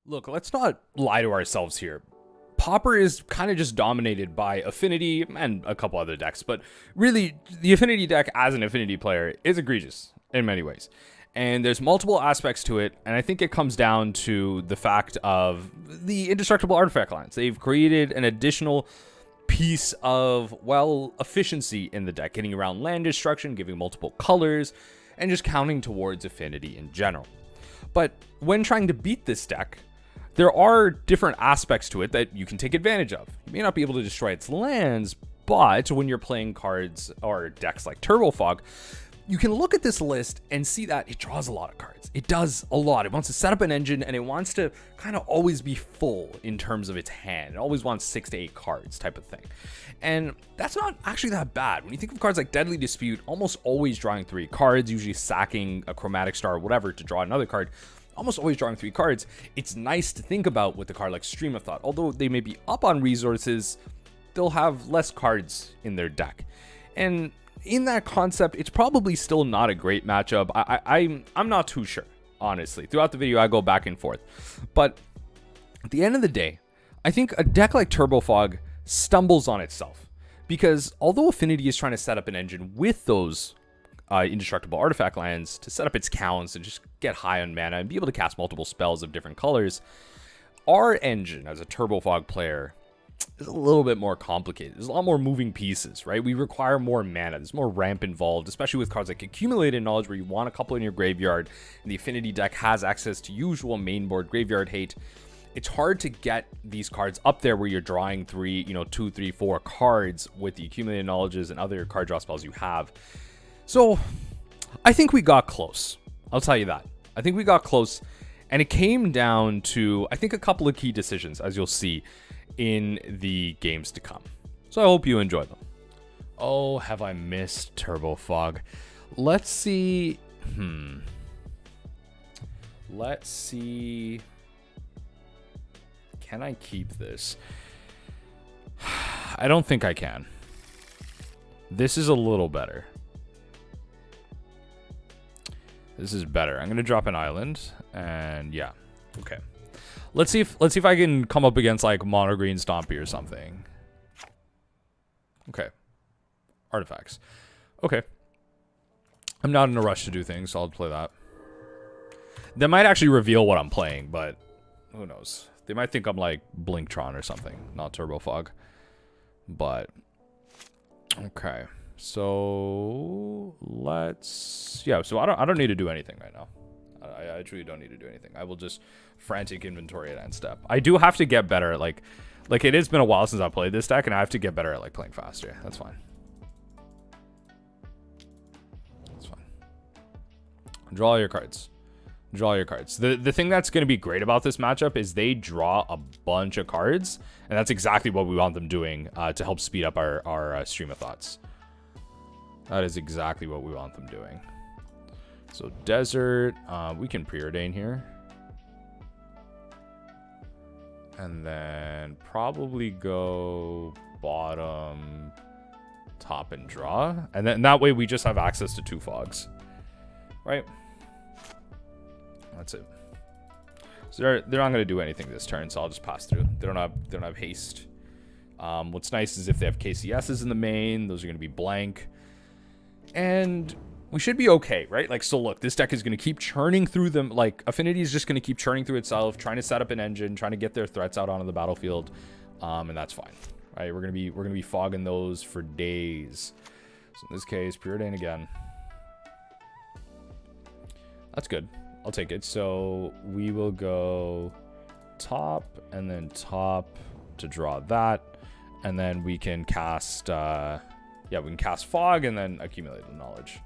Look, let's not lie to ourselves here. Pauper is kind of just dominated by Affinity and a couple other decks, but really, the Affinity deck as an Affinity player is egregious in many ways. And there's multiple aspects to it, and I think it comes down to the fact of the indestructible artifact lines. They've created an additional piece of, well, efficiency in the deck, getting around land destruction, giving multiple colors, and just counting towards Affinity in general. But when trying to beat this deck, there are different aspects to it that you can take advantage of. You may not be able to destroy its lands, but when you're playing cards or decks like Turbo Fog, you can look at this list and see that it draws a lot of cards. It does a lot. It wants to set up an engine, and it wants to kind of always be full in terms of its hand. It always wants 6 to 8 cards type of thing. And that's not actually that bad. When you think of cards like Deadly Dispute, almost always drawing 3 cards, usually sacking a Chromatic Star or whatever to draw another card, almost always drawing 3 cards. It's nice to think about with a card like Stream of Thought. Although they may be up on resources, they'll have less cards in their deck. And in that concept, it's probably still not a great matchup. I'm not too sure, honestly. Throughout the video, I go back and forth. But at the end of the day, I think a deck like Turbo Fog stumbles on itself. Because although Affinity is trying to set up an engine with those indestructible artifact lands to set up its counts and just get high on mana and be able to cast multiple spells of different colors, our engine as a Turbo Fog player is a little bit more complicated. There's a lot more moving pieces, right? We require more mana. There's more ramp involved, especially with cards like Accumulated Knowledge, where you want a couple in your graveyard, and the Affinity deck has access to usual mainboard graveyard hate. It's hard to get these cards up there where you're drawing 2, 3, 4 cards with the Accumulated Knowledges and other card draw spells you have. So I think we got close. I'll tell you that. I think we got close, and it came down to, I think, a couple of key decisions, as you'll see in the games to come. So I hope you enjoy them. Oh, have I missed Turbo Fog? Let's see. Let's see. Can I keep this? I don't think I can. This is a little better. This is better. I'm gonna drop an island, and yeah, okay. Let's see if I can come up against like Mono Green Stompy or something. Okay, artifacts. Okay, I'm not in a rush to do things, so I'll play that. That might actually reveal what I'm playing, but who knows? They might think I'm like Blinktron or something, not Turbo Fog. But okay. So so I don't need to do anything right now. I truly don't need to do anything. I will just Frantic Inventory at end step. I do have to get better at like it has been a while since I played this deck, and I have to get better at like playing faster. That's fine. That's fine. Draw your cards. Draw your cards. The thing that's going to be great about this matchup is they draw a bunch of cards, and that's exactly what we want them doing to help speed up our stream of thoughts. That is exactly what we want them doing. So desert, we can preordain here. And then probably go bottom, top, and draw. And then that way we just have access to 2 fogs. Right? That's it. So they're not going to do anything this turn, so I'll just pass through. They don't have haste. What's nice is if they have KCSs in the main, those are going to be blank. And we should be okay, right? Like, so look, this deck is going to keep churning through them. Like, Affinity is just going to keep churning through itself, trying to set up an engine, trying to get their threats out onto the battlefield, and that's fine, right? We're gonna be fogging those for days. So in this case, Preordain again. That's good. I'll take it. So we will go top and then top to draw that, and then we can cast. Yeah, we can cast Fog and then Accumulate the Knowledge.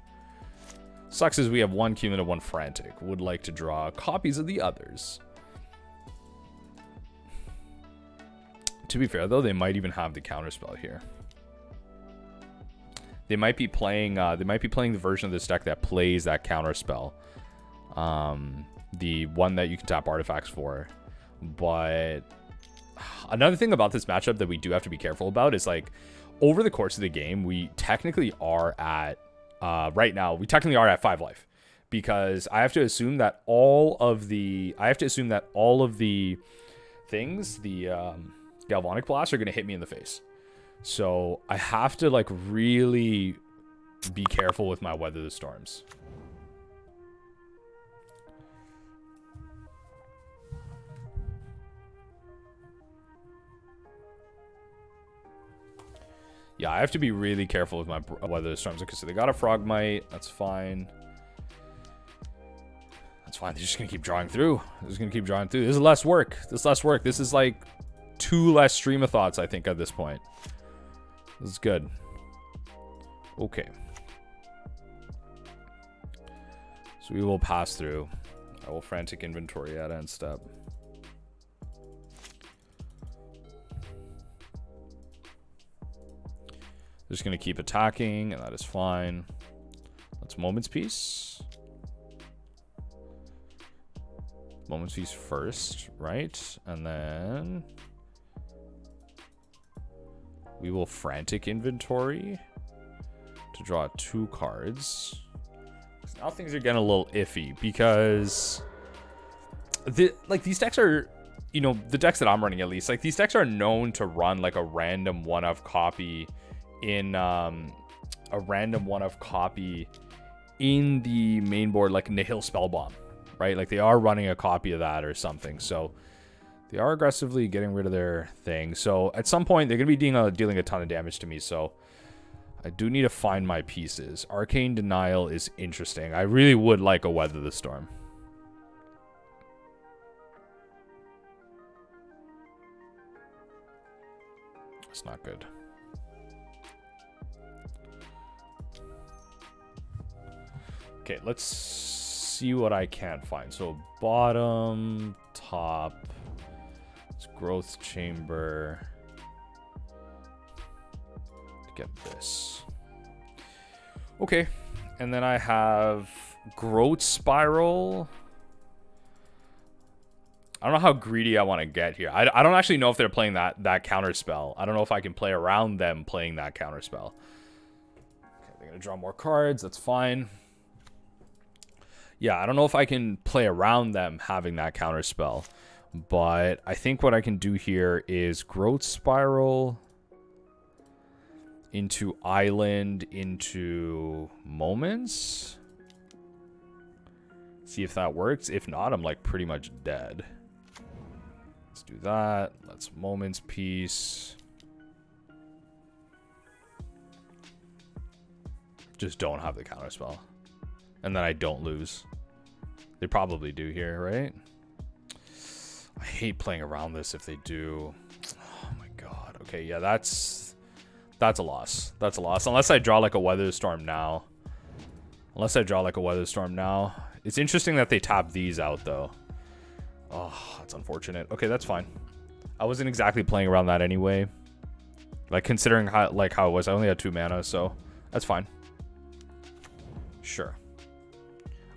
Sucks is we have 1 Cumulative, 1 Frantic. Would like to draw copies of the others. To be fair, though, they might even have the Counterspell here. They might be playing the version of this deck that plays that Counterspell. The one that you can tap artifacts for. But another thing about this matchup that we do have to be careful about is like, over the course of the game, we technically are at right now, we technically are at 5 life, because I have to assume that all of the things, the Galvanic Blasts, are going to hit me in the face. So I have to like really be careful with my Weather the Storms. Yeah, I have to be really careful with my Weather the Storms. Okay, so they got a Frogmite. That's fine. That's fine. They're just going to keep drawing through. They're just going to keep drawing through. This is less work. This is less work. This is like 2 less Stream of Thoughts, I think, at this point. This is good. Okay. So we will pass through. I will Frantic Inventory at end step. Just going to keep attacking, and that is fine. Let's Moment's Peace. Moment's Peace first, right? And then we will Frantic Inventory to draw 2 cards. Now things are getting a little iffy because these decks are, you know, the decks that I'm running at least, like these decks are known to run like a random one-of copy in in the main board, like Nihil Spellbomb, right? Like they are running a copy of that or something. So they are aggressively getting rid of their thing. So at some point they're gonna be dealing a ton of damage to me. So I do need to find my pieces. Arcane Denial is interesting. I really would like a Weather the Storm. It's not good. Okay, let's see what I can find. So bottom, top, it's Growth Chamber. Get this. Okay, and then I have Growth Spiral. I don't know how greedy I want to get here. I don't actually know if they're playing that Counterspell. I don't know if I can play around them playing that Counterspell. Okay, they're gonna draw more cards. That's fine. Yeah, I don't know if I can play around them having that Counterspell, but I think what I can do here is Growth Spiral into Island into Moments. See if that works. If not, I'm like pretty much dead. Let's do that. Let's Moments Piece. Just don't have the Counterspell. And then I don't lose. They probably do here, right? I hate playing around this if they do. Oh my god. Okay, yeah, that's a loss. That's a loss. Unless I draw like a Weather Storm now. It's interesting that they tap these out though. Oh, that's unfortunate. Okay, that's fine. I wasn't exactly playing around that anyway. Like considering how it was, I only had 2 mana, so that's fine. Sure.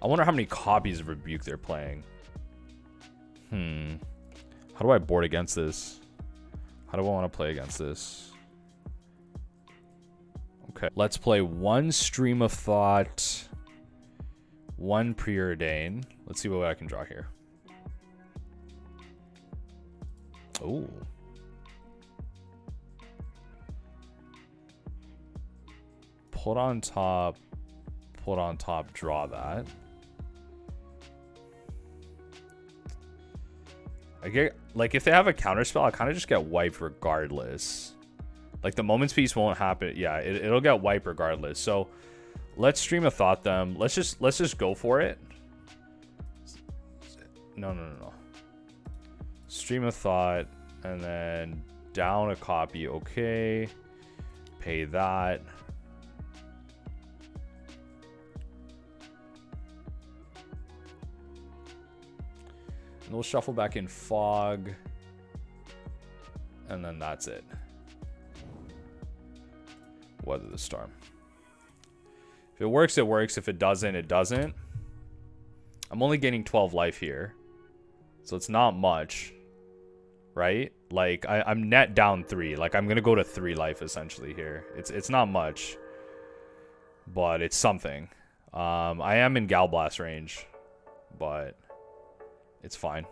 I wonder how many copies of Rebuke they're playing. How do I board against this? How do I want to play against this? Okay, let's play 1 Stream of Thought, 1 Preordain. Let's see what I can draw here. Oh. Put on top, draw that. I get, like, if they have a Counterspell, I kind of just get wiped regardless. Like, the Moment's Peace won't happen. Yeah, it'll get wiped regardless. So, let's Stream of Thought them. Let's just go for it. No. Stream of Thought, and then down a copy. Okay. Pay that. And we'll shuffle back in Fog. And then that's it. Weather the Storm. If it works, it works. If it doesn't, it doesn't. I'm only gaining 12 life here. So it's not much. Right? Like, I'm net down 3. Like, I'm going to go to 3 life, essentially, here. It's not much. But it's something. I am in Gal Blast range, but it's fine.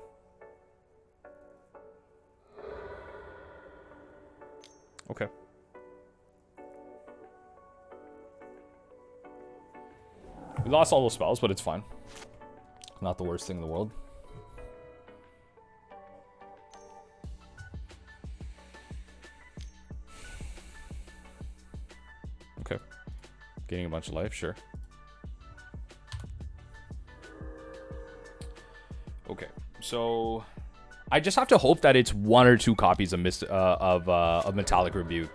Okay. We lost all those spells, but it's fine. Not the worst thing in the world. Okay. Gaining a bunch of life, sure. Okay, so I just have to hope that it's 1 or 2 copies of Metallic Rebuke,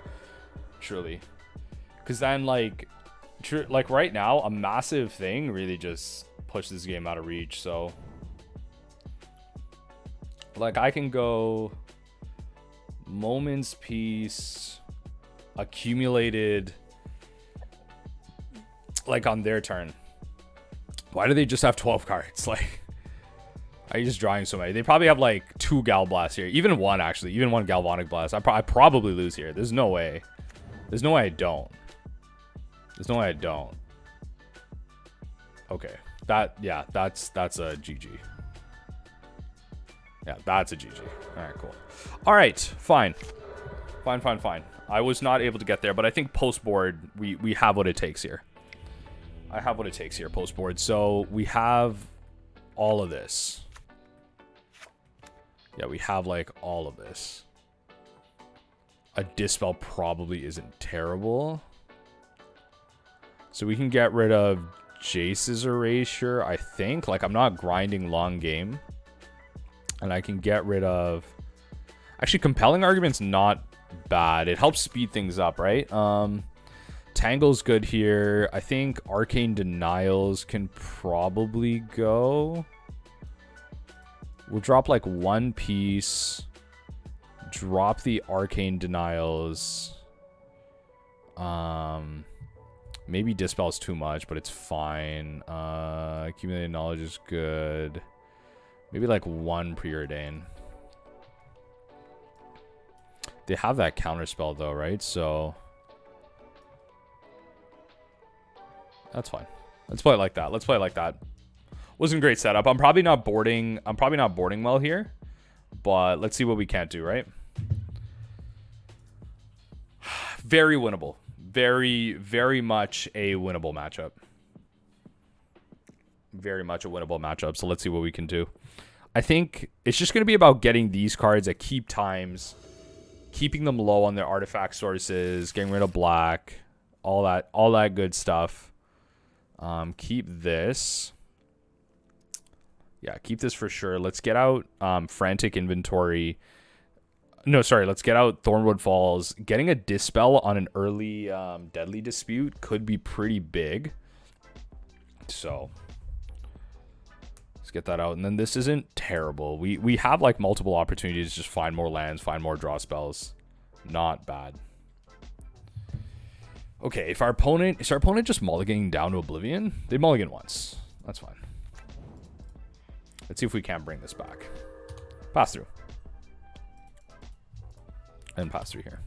surely, because then like right now a massive thing really just pushed this game out of reach. So like I can go Moment's Peace, accumulated, like on their turn. Why do they just have 12 cards? Like, are you just drawing so many? They probably have like 2 Gal Blasts here. Even 1, actually. Even 1 Galvanic Blast. I probably lose here. There's no way. There's no way I don't. There's no way I don't. Okay. Yeah, that's a GG. Yeah, that's a GG. Alright, cool. Alright, fine. Fine. I was not able to get there, but I think post-board, we have what it takes here. I have what it takes here, post-board. So, we have all of this. Yeah, we have, like, all of this. A Dispel probably isn't terrible. So we can get rid of Jace's Erasure, I think. Like, I'm not grinding long game. And I can get rid of... Actually, Compelling Argument's not bad. It helps speed things up, right? Tangle's good here. I think Arcane Denials can probably go. We'll drop like 1 piece. Drop the Arcane Denials. Maybe Dispel's too much, but it's fine. Accumulated Knowledge is good. Maybe like 1 Preordain. They have that Counterspell though, right? So that's fine. Let's play it like that. Let's play it like that. Wasn't a great setup. I'm probably not boarding well here, but let's see what we can't do, right? Very winnable. Very, very much a winnable matchup. Very much a winnable matchup. So let's see what we can do. I think it's just going to be about getting these cards at keep times, keeping them low on their artifact sources, getting rid of black, all that good stuff. Keep this. Yeah, keep this for sure. Let's get out Frantic Inventory. No, sorry. Let's get out Thornwood Falls. Getting a Dispel on an early Deadly Dispute could be pretty big. So let's get that out. And then this isn't terrible. We have like multiple opportunities to just find more lands, find more draw spells. Not bad. Okay, is our opponent just mulliganing down to Oblivion? They mulligan once. That's fine. Let's see if we can't bring this back. Pass through. And pass through here.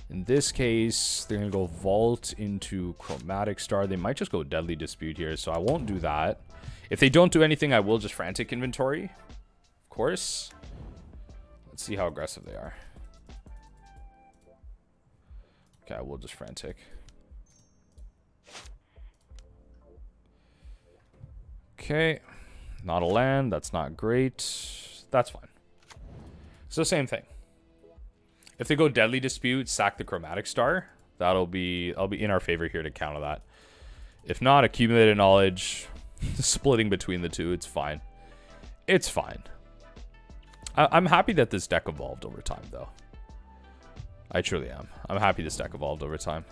In this case, they're going to go Vault into Chromatic Star. They might just go Deadly Dispute here, so I won't do that. If they don't do anything, I will just Frantic Inventory. Of course. Let's see how aggressive they are. Okay, I will just Frantic. Okay. Not a land. That's not great. That's fine. So same thing. If they go Deadly Dispute, sack the Chromatic Star. I'll be in our favor here to counter that. If not, Accumulated Knowledge, splitting between the two, it's fine. It's fine. I'm happy that this deck evolved over time, though. I truly am. I'm happy this deck evolved over time.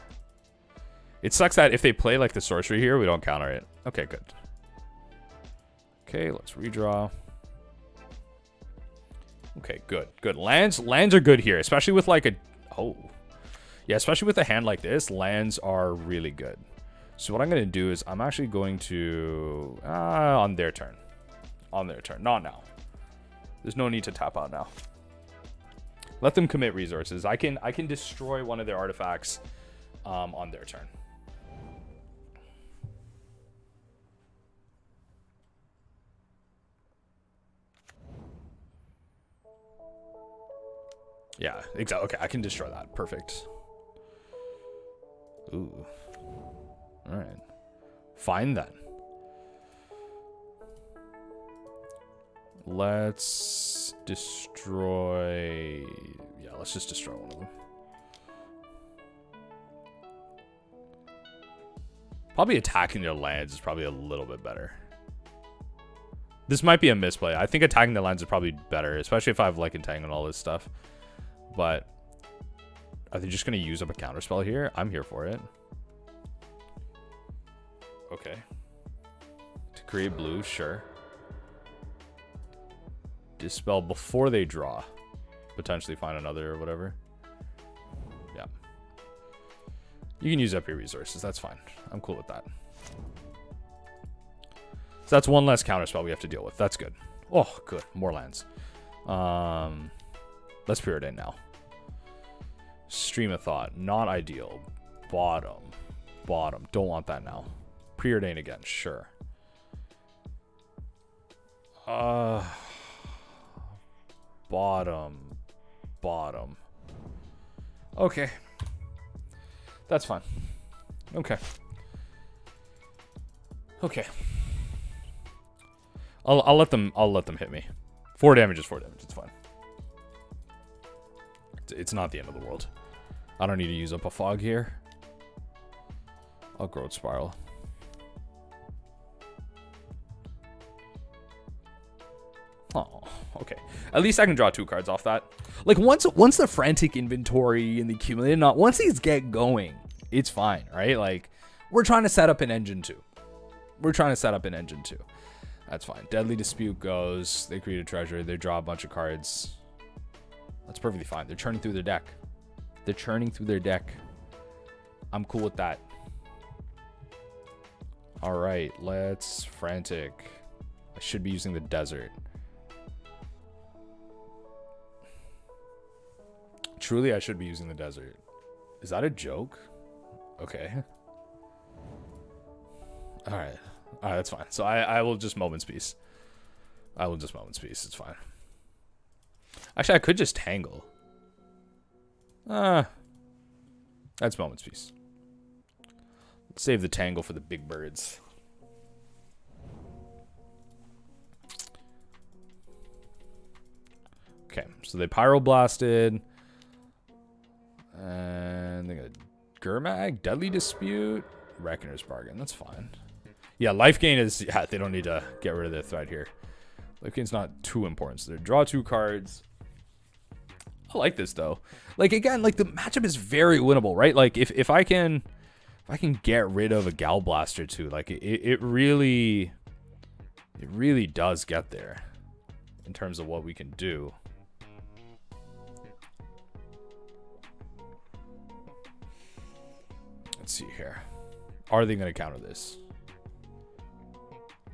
It sucks that if they play like the sorcery here, we don't counter it. Okay, good. Okay, let's redraw. Okay, good. Lands are good here, especially with like a... Oh. Yeah, especially with a hand like this, lands are really good. So what I'm going to do is I'm actually going to... on their turn. On their turn. Not now. There's no need to tap out now. Let them commit resources. I can destroy one of their artifacts on their turn. Yeah, exactly. Okay, I can destroy that. Perfect. Ooh. All right. Fine then. Let's destroy... Yeah, let's just destroy one of them. Probably attacking their lands is probably a little bit better. This might be a misplay. I think attacking the lands is probably better, especially if I have like Entangle and all this stuff. But are they just going to use up a counterspell here? I'm here for it. Okay. To create blue, sure. Dispel before they draw. Potentially find another or whatever. Yeah. You can use up your resources. That's fine. I'm cool with that. So that's one less counterspell we have to deal with. That's good. Oh, good. More lands. Let's Preordain now. Stream of Thought. Not ideal. Bottom. Bottom. Don't want that now. Preordain again. Sure. Bottom. Bottom. Okay. That's fine. Okay. Okay. I'll let them hit me. 4 damage is 4 damage. It's fine. It's not the end of the world. I don't need to use up a fog here. I'll Growth Spiral. Oh, okay. At least I can draw 2 cards off that. Like once the Frantic Inventory and the Accumulated Knot, once these get going, it's fine, right? Like we're trying to set up an engine 2. That's fine. Deadly Dispute goes. They create a treasure. They draw a bunch of cards. That's perfectly fine. They're churning through their deck. I'm cool with that. All right, let's Frantic. I should be using the Desert. Truly, I should be using the Desert. Is that a joke? Okay. All right. All right, that's fine. So I will just Moment's Peace. It's fine. Actually, I could just Tangle. That's Moment's Peace. Let's save the Tangle for the big birds. Okay, so they Pyroblasted. And they got Gurmag, Deadly Dispute, Reckoner's Bargain. That's fine. Yeah, life gain is... Yeah, they don't need to get rid of their threat here. Life gain's not too important. So they draw 2 cards. I like this, though. Like, again, like, the matchup is very winnable, right? Like, if I can get rid of a Gal Blast or 2, like, it really does get there in terms of what we can do. Let's see here. Are they going to counter this?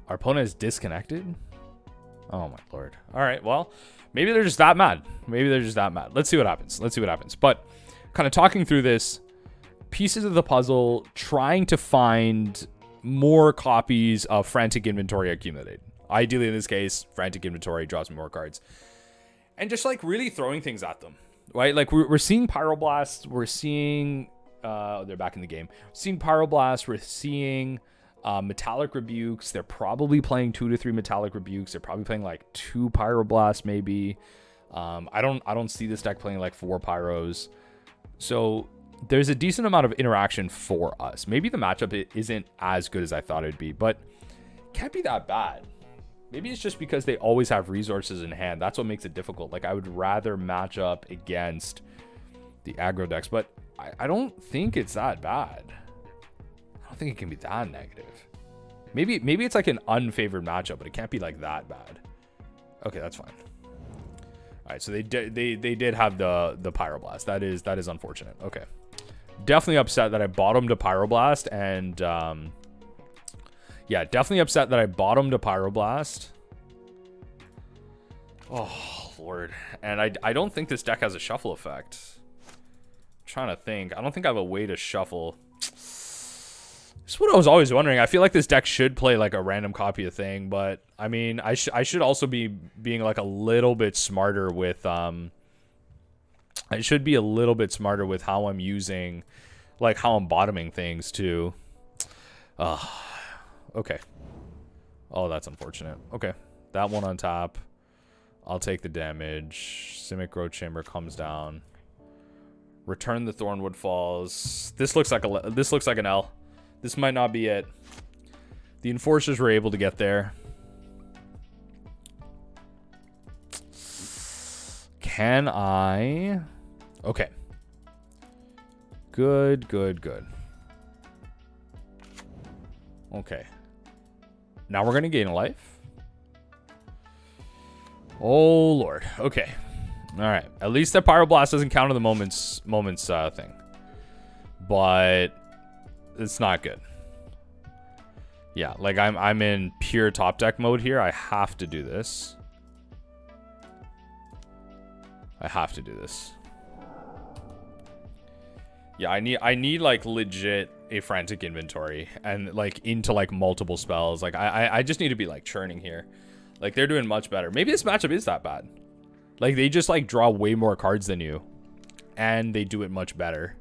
Our opponent is disconnected? Oh my lord. All right, well, maybe they're just that mad. Let's see what happens. But kind of talking through this, pieces of the puzzle, trying to find more copies of Frantic Inventory accumulated. Ideally, in this case, Frantic Inventory draws more cards. And just like really throwing things at them, right? Like we're seeing Pyroblast, we're seeing... they're back in the game. We're seeing Pyroblast, we're seeing... Metallic Rebukes. They're probably playing 2 to 3 Metallic Rebukes. They're probably playing like 2 Pyroblasts maybe. I don't see this deck playing like 4 Pyros. So there's a decent amount of interaction for us. Maybe the matchup isn't as good as I thought it'd be, but can't be that bad. Maybe it's just because they always have resources in hand. That's what makes it difficult. Like I would rather match up against the aggro decks, but I don't think it's that bad. I don't think it can be that negative. Maybe it's like an unfavored matchup, but it can't be like that bad. Okay, that's fine. All right, so they did have the Pyroblast. That is unfortunate. Okay, definitely upset that I bottomed a Pyroblast, and yeah, definitely upset that I bottomed a Pyroblast. Oh lord, and I don't think this deck has a shuffle effect. I'm trying to think. I don't think I have a way to shuffle. That's what I was always wondering. I feel like this deck should play like a random copy of thing, but I mean, I should also be being like a little bit smarter with I should be a little bit smarter with how I'm using, like how I'm bottoming things too. Okay. Oh, that's unfortunate. Okay. That one on top. I'll take the damage. Simic Growth Chamber comes down. Return the Thornwood Falls. This looks like an L. This might not be it. The Enforcers were able to get there. Can I? Okay. Good, good, good. Okay. Now we're going to gain a life. Oh, Lord. Okay. All right. At least that Pyroblast doesn't count on the moments thing. But it's not good. Yeah, like I'm in pure top deck mode here. I have to do this. I have to do this. Yeah, I need like legit a Frantic Inventory and like into like multiple spells. Like I just need to be like churning here. Like they're doing much better. Maybe this matchup is that bad. Like they just like draw way more cards than you and they do it much better.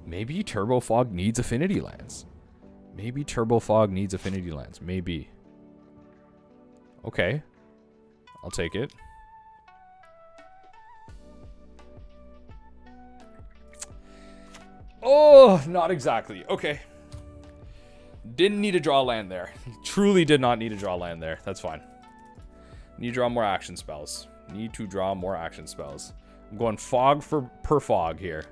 Maybe Turbo Fog needs Affinity lands. Maybe Turbo Fog needs Affinity lands. Maybe. Okay. I'll take it. Oh, not exactly. Okay. Didn't need to draw land there. Truly did not need to draw land there. That's fine. Need to draw more action spells. Need to draw more action spells. I'm going fog per fog here.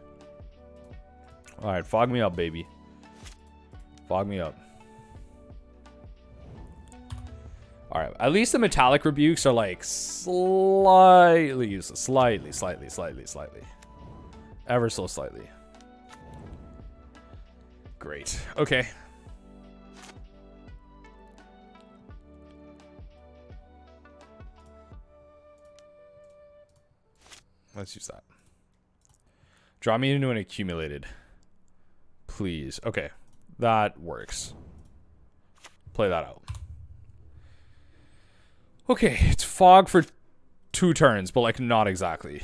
Alright, fog me up, baby. Fog me up. Alright, at least the metallic rebukes are like slightly useless. Slightly. Ever so slightly. Great. Okay. Let's use that. Draw me into an accumulated. Please. Okay. That works. Play that out. Okay. It's fog for 2 turns, but like not exactly.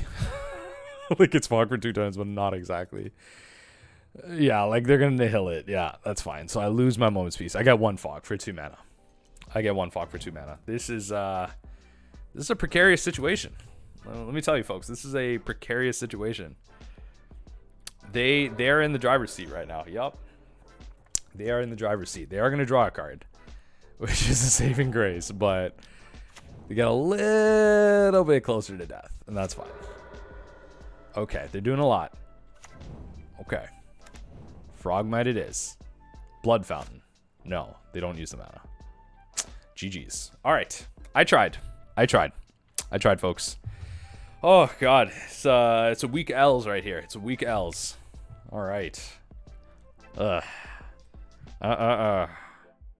Like it's fog for 2 turns, but not exactly. Yeah, like they're going to nihil it. Yeah, that's fine. So I lose my Moment's Peace. I get 1 fog for 2 mana. This is a precarious situation. Let me tell you, folks, this is a precarious situation. They're in the driver's seat right now. Yup. They are in the driver's seat. They are going to draw a card, which is a saving grace, but they get a little bit closer to death, and that's fine. Okay, they're doing a lot. Okay. Frogmite it is. Blood Fountain. No, they don't use the mana. GG's. All right. I tried, folks. Oh, God. It's a weak L's right here. It's a weak L's. All right.